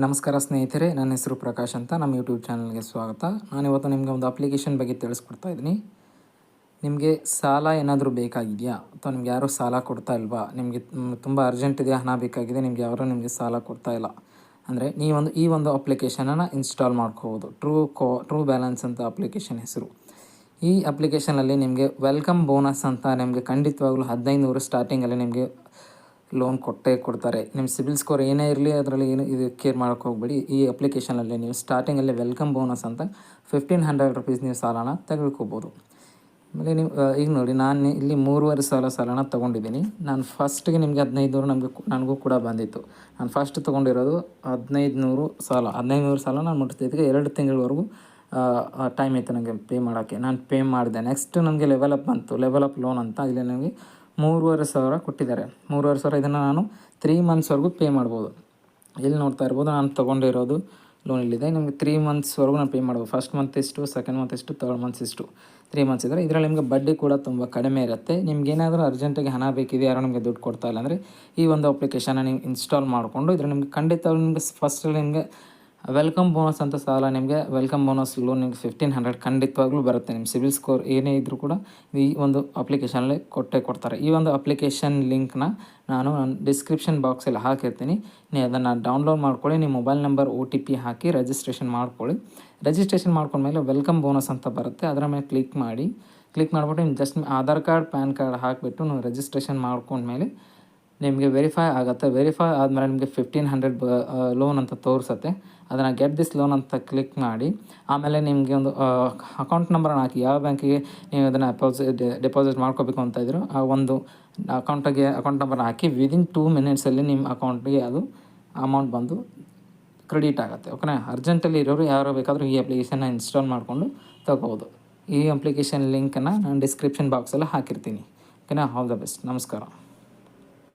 ನಮಸ್ಕಾರ ಸ್ನೇಹಿತರೆ, ನನ್ನ ಹೆಸರು ಪ್ರಕಾಶ್ ಅಂತ. ನಮ್ಮ ಯೂಟ್ಯೂಬ್ ಚಾನಲ್ಗೆ ಸ್ವಾಗತ. ನಾನಿವತ್ತು ನಿಮಗೆ ಒಂದು ಅಪ್ಲಿಕೇಶನ್ ಬಗ್ಗೆ ತಿಳಿಸ್ಕೊಡ್ತಾ ಇದ್ದೀನಿ. ನಿಮಗೆ ಸಾಲ ಏನಾದರೂ ಬೇಕಾಗಿದೆಯಾ ಅಥವಾ ನಿಮ್ಗೆ ಯಾರೂ ಸಾಲ ಕೊಡ್ತಾ ಇಲ್ವಾ, ನಿಮಗೆ ತುಂಬ ಅರ್ಜೆಂಟ್ ಇದೆ, ಹಣ ಬೇಕಾಗಿದೆ, ನಿಮ್ಗೆ ಯಾರೂ ನಿಮಗೆ ಸಾಲ ಕೊಡ್ತಾ ಇಲ್ಲ ಅಂದರೆ ಈ ಒಂದು ಅಪ್ಲಿಕೇಶನನ್ನು ಇನ್ಸ್ಟಾಲ್ ಮಾಡ್ಕೋಬೋದು. ಟ್ರೂ ಬ್ಯಾಲೆನ್ಸ್ ಅಂತ ಅಪ್ಲಿಕೇಶನ್ ಹೆಸರು. ಈ ಅಪ್ಲಿಕೇಶನಲ್ಲಿ ನಿಮಗೆ ವೆಲ್ಕಮ್ ಬೋನಸ್ ಅಂತ ನಿಮಗೆ ಖಂಡಿತವಾಗ್ಲೂ 1500 ಸ್ಟಾರ್ಟಿಂಗಲ್ಲಿ ನಿಮಗೆ ಲೋನ್ ಕೊಡ್ತಾರೆ. ನಿಮ್ಮ ಸಿಬಿಲ್ ಸ್ಕೋರ್ ಏನೇ ಇರಲಿ ಅದರಲ್ಲಿ ಇದು ಕೇರ್ ಮಾಡೋಕ್ಕೆ ಹೋಗಬೇಡಿ. ಈ ಅಪ್ಲಿಕೇಶನಲ್ಲಿ ನೀವು ಸ್ಟಾರ್ಟಿಂಗಲ್ಲಿ ವೆಲ್ಕಮ್ ಬೋನಸ್ ಅಂತ 1500 ರುಪೀಸ್ ನೀವು ಸಾಲನ ತೆಗೆದುಕೋಬೋದು. ಆಮೇಲೆ ನೀವು ಈಗ ನೋಡಿ, ನಾನು ಇಲ್ಲಿ 3.5 ಸಾಲನ ತೊಗೊಂಡಿದ್ದೀನಿ. ನಾನು ಫಸ್ಟಿಗೆ ನಿಮಗೆ 1500 ನನಗೂ ಕೂಡ ಬಂದಿತ್ತು. ನಾನು ಫಸ್ಟ್ ತೊಗೊಂಡಿರೋದು 1500 ಸಾಲ ನಾನು ಮುಟ್ಟಿಸ್ತಿದ್ದಕ್ಕೆ 2 ತಿಂಗಳವರೆಗೂ ಟೈಮ್ ಇತ್ತು ನನಗೆ ಪೇ ಮಾಡೋಕ್ಕೆ. ನಾನು ಪೇ ಮಾಡಿದೆ. ನೆಕ್ಸ್ಟ್ ನನಗೆ ಲೆವೆಲ್ ಅಪ್ ಲೋನ್ ಅಂತ ಇಲ್ಲಿ ನನಗೆ 3,500 ಕೊಟ್ಟಿದ್ದಾರೆ. 3,500 ಇದನ್ನು ನಾನು 3 ಮಂತ್ಸ್ವರೆಗೂ ಪೇ ಮಾಡ್ಬೋದು. ಇಲ್ಲಿ ನೋಡ್ತಾ ಇರ್ಬೋದು, ನಾನು ತೊಗೊಂಡಿರೋದು ಲೋನ್ ಇಲ್ಲಿದೆ. ನಿಮಗೆ 3 ಮಂತ್ಸ್ವರೆಗೂ ನಾನು ಪೇ ಮಾಡ್ಬೋದು. ಫಸ್ಟ್ ಮಂತ್ ಇಷ್ಟು, ಸೆಕೆಂಡ್ ಮಂತ್ ಇಷ್ಟು, ಥರ್ಡ್ ಮಂತ್ಸ್ ಇಷ್ಟು, 3 ಮಂತ್ಸ್ ಇದ್ದರೆ ಇದರಲ್ಲಿ ನಿಮಗೆ ಬಡ್ಡಿ ಕೂಡ ತುಂಬ ಕಡಿಮೆ ಇರುತ್ತೆ. ನಿಮ್ಗೇನಾದರೂ ಅರ್ಜೆಂಟಾಗಿ ಹಣ ಬೇಕಿದೆ, ಯಾರೋ ನಿಮಗೆ ದುಡ್ಡು ಕೊಡ್ತಾ ಇಲ್ಲ ಅಂದರೆ ಈ ಒಂದು ಅಪ್ಲಿಕೇಶನ್ನ ನೀವು ಇನ್ಸ್ಟಾಲ್ ಮಾಡಿಕೊಂಡು ಇದ್ರ ನಿಮಗೆ ಖಂಡಿತವಾಗ್ಲೂ ನಿಮಗೆ ಫಸ್ಟಲ್ಲಿ ನಿಮಗೆ ವೆಲ್ಕಮ್ ಬೋನಸ್ ಅಂತ ಸಾಲ, ನಿಮಗೆ ವೆಲ್ಕಮ್ ಬೋನಸ್ ಲೋನ್ ನಿಮಗೆ 1500 ಖಂಡಿತವಾಗ್ಲೂ ಬರುತ್ತೆ. ನಿಮ್ಮ ಸಿಬಿಲ್ ಸ್ಕೋರ್ ಏನೇ ಇದ್ದರೂ ಕೂಡ ಈ ಒಂದು ಅಪ್ಲಿಕೇಶನಲ್ಲಿ ಕೊಡ್ತಾರೆ. ಈ ಒಂದು ಅಪ್ಲಿಕೇಶನ್ ಲಿಂಕ್ನ ನಾನು ಡಿಸ್ಕ್ರಿಪ್ಷನ್ ಬಾಕ್ಸಲ್ಲಿ ಹಾಕಿರ್ತೀನಿ. ನೀವು ಅದನ್ನು ಡೌನ್ಲೋಡ್ ಮಾಡ್ಕೊಳ್ಳಿ. ನಿಮ್ಮ ಮೊಬೈಲ್ ನಂಬರ್ OTP ಹಾಕಿ ರಿಜಿಸ್ಟ್ರೇಷನ್ ಮಾಡ್ಕೊಳ್ಳಿ. ರಿಜಿಸ್ಟ್ರೇಷನ್ ಮಾಡ್ಕೊಂಡ್ಮೇಲೆ ವೆಲ್ಕಮ್ ಬೋನಸ್ ಅಂತ ಬರುತ್ತೆ, ಅದರ ಮೇಲೆ ಕ್ಲಿಕ್ ಮಾಡಿಬಿಟ್ಟು ನೀವು just Aadhaar card, PAN card ಹಾಕಿಬಿಟ್ಟು ನೀವು ರಿಜಿಸ್ಟ್ರೇಷನ್ ಮಾಡ್ಕೊಂಡ್ಮೇಲೆ ನಿಮಗೆ ವೆರಿಫೈ ಆಗುತ್ತೆ. ವೆರಿಫೈ ಆದಮೇಲೆ ನಿಮಗೆ 1500 ಲೋನ್ ಅಂತ ತೋರಿಸುತ್ತೆ. ಅದನ್ನು ಗೆಟ್ ದಿಸ್ ಲೋನ್ ಅಂತ ಕ್ಲಿಕ್ ಮಾಡಿ ಆಮೇಲೆ ನಿಮಗೆ ಒಂದು ಅಕೌಂಟ್ ನಂಬರನ್ನು ಹಾಕಿ, ಯಾವ ಬ್ಯಾಂಕಿಗೆ ನೀವು ಅದನ್ನು ಡೆಪಾಸಿಟ್ ಮಾಡ್ಕೋಬೇಕು ಅಂತ ಇದ್ರು ಆ ಒಂದು ಅಕೌಂಟ್ ನಂಬರ್ ಹಾಕಿ ವಿದಿನ್ 2 ಮಿನಿಟ್ಸಲ್ಲಿ ನಿಮ್ಮ ಅಕೌಂಟಿಗೆ ಅದು ಅಮೌಂಟ್ ಬಂದು ಕ್ರೆಡಿಟ್ ಆಗುತ್ತೆ. ಓಕೆನಾ. ಅರ್ಜೆಂಟಲ್ಲಿ ಇರೋರು ಯಾರು ಬೇಕಾದರೂ ಈ ಅಪ್ಲಿಕೇಶನ್ನ ಇನ್ಸ್ಟಾಲ್ ಮಾಡಿಕೊಂಡು ತಗೋಬೋದು. ಈ ಅಪ್ಲಿಕೇಶನ್ ಲಿಂಕನ್ನು ನಾನು ಡಿಸ್ಕ್ರಿಪ್ಷನ್ ಬಾಕ್ಸಲ್ಲಿ ಹಾಕಿರ್ತೀನಿ. ಓಕೆನಾ. All the best. ನಮಸ್ಕಾರ.